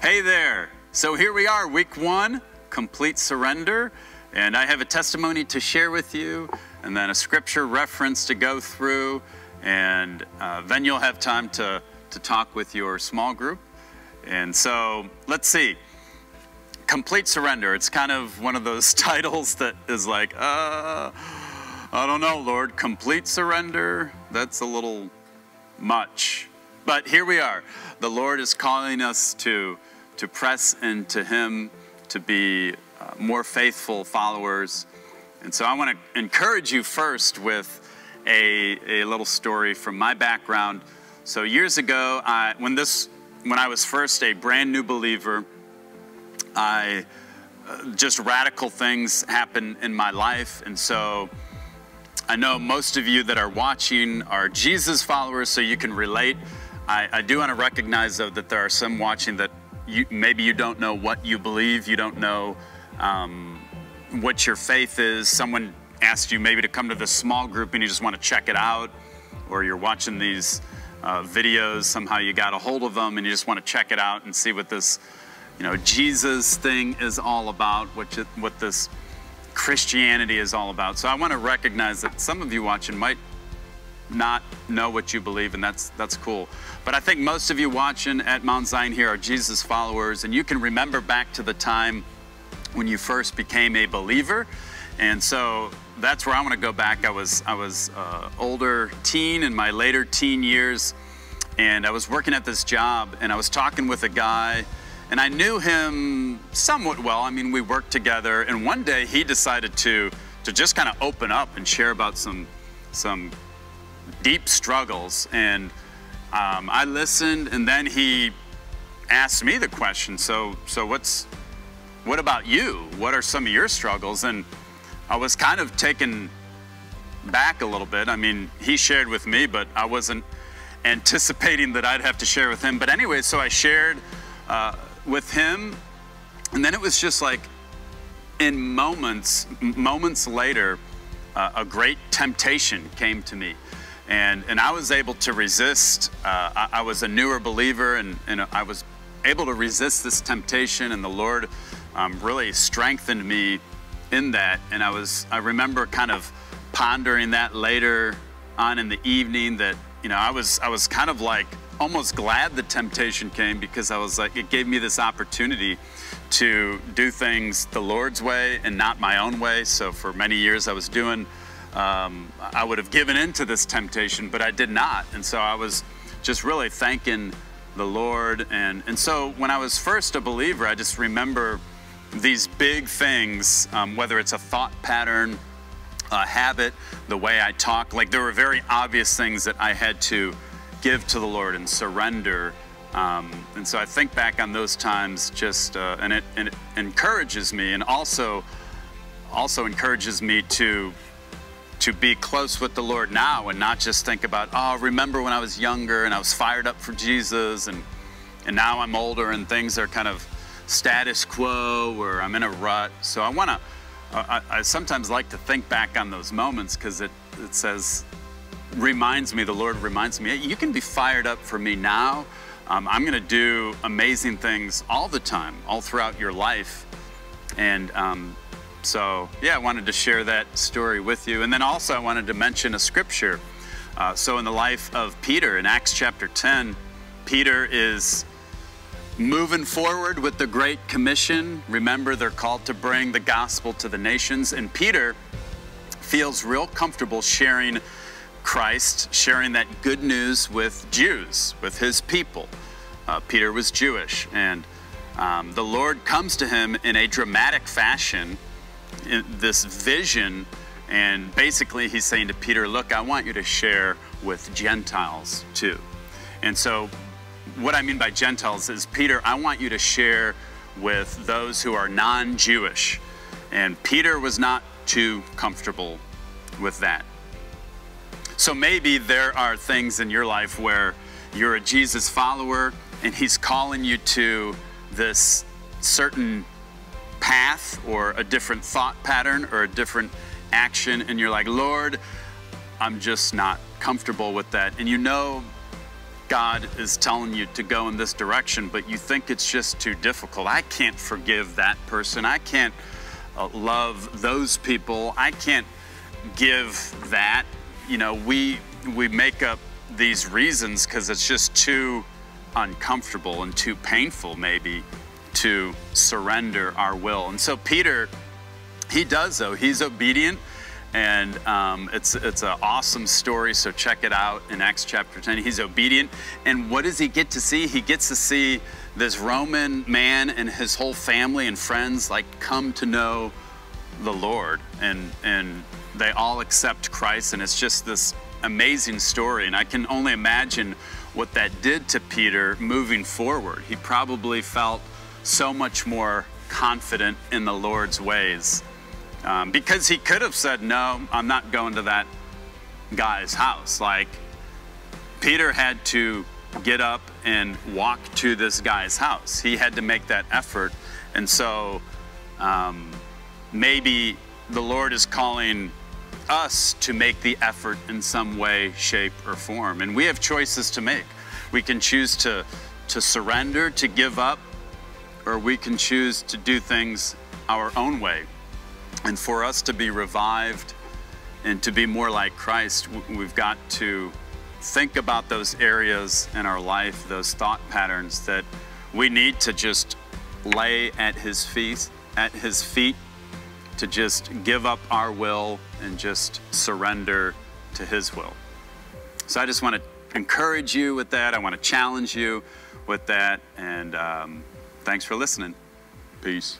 Hey there. So here we are, week 1, complete surrender. And I have a testimony to share with you, and then a scripture reference to go through. And then you'll have time to talk with your small group. And so let's see. Complete surrender. It's kind of one of those titles that is like, I don't know, Lord. Complete surrender. That's a little much. But here we are. The Lord is calling us to press into Him, to be more faithful followers. And so I want to encourage you first with a little story from my background. So years ago, when I was first a brand new believer, just radical things happened in my life. And so I know most of you that are watching are Jesus followers, so you can relate. I do want to recognize, though, that there are some watching that maybe you don't know what you believe, you don't know what your faith is. Someone asked you maybe to come to this small group and you just want to check it out, or you're watching these videos, somehow you got a hold of them and you just want to check it out and see what this Jesus thing is all about, what this Christianity is all about. So I want to recognize that some of you watching might not know what you believe, and that's cool. But I think most of you watching at Mount Zion here are Jesus followers, and you can remember back to the time when you first became a believer. And so that's where I want to go back. I was older teen, in my later teen years, and I was working at this job, and I was talking with a guy, and I knew him somewhat well. I mean, we worked together, and one day he decided to just kind of open up and share about some deep struggles. And I listened, and then he asked me the question, so what about you? What are some of your struggles? And I was kind of taken back a little bit. I mean, he shared with me, but I wasn't anticipating that I'd have to share with him. But anyway, so I shared with him, and then it was just like in moments later, a great temptation came to me. And I was able to resist. I was a newer believer, and I was able to resist this temptation, and the Lord really strengthened me in that. And I remember kind of pondering that later on in the evening, that I was kind of like almost glad the temptation came, because I was like, it gave me this opportunity to do things the Lord's way and not my own way. So for many years I was doing I would have given in to this temptation, but I did not. And so I was just really thanking the Lord. And so when I was first a believer, I just remember these big things, whether it's a thought pattern, a habit, the way I talk. Like, there were very obvious things that I had to give to the Lord and surrender. And so I think back on those times, just and it encourages me, and also encourages me to be close with the Lord now, and not just think about, oh, remember when I was younger and I was fired up for Jesus, and now I'm older and things are kind of status quo, or I'm in a rut. So I sometimes like to think back on those moments, because it reminds me, the Lord reminds me, hey, you can be fired up for me now. I'm going to do amazing things all the time, all throughout your life. And so, yeah, I wanted to share that story with you. And then also I wanted to mention a scripture. So in the life of Peter, in Acts chapter 10, Peter is moving forward with the Great Commission. Remember, they're called to bring the gospel to the nations. And Peter feels real comfortable sharing Christ, sharing that good news with Jews, with his people. Peter was Jewish, and the Lord comes to him in a dramatic fashion, in this vision, and basically he's saying to Peter, look, I want you to share with Gentiles too. And so what I mean by Gentiles is, Peter, I want you to share with those who are non-Jewish. And Peter was not too comfortable with that. So maybe there are things in your life where you're a Jesus follower and he's calling you to this certain path, or a different thought pattern, or a different action, and you're like, Lord, I'm just not comfortable with that. And God is telling you to go in this direction, but you think it's just too difficult. I can't forgive that person. I can't love those people. I can't give that. You know, we make up these reasons because it's just too uncomfortable and too painful maybe to surrender our will. And so Peter, he does though. He's obedient, and it's an awesome story, so check it out in Acts chapter 10. He's obedient, and what does he get to see? He gets to see this Roman man and his whole family and friends like come to know the Lord, and they all accept Christ, and it's just this amazing story. And I can only imagine what that did to Peter moving forward. He probably felt so much more confident in the Lord's ways, because he could have said, no, I'm not going to that guy's house. Like, Peter had to get up and walk to this guy's house. He had to make that effort. And so maybe the Lord is calling us to make the effort in some way, shape, or form. And we have choices to make. We can choose to surrender, to give up, or we can choose to do things our own way. And for us to be revived and to be more like Christ, we've got to think about those areas in our life, those thought patterns that we need to just lay at his feet, to just give up our will and just surrender to his will. So I just want to encourage you with that. I want to challenge you with that. And thanks for listening. Peace.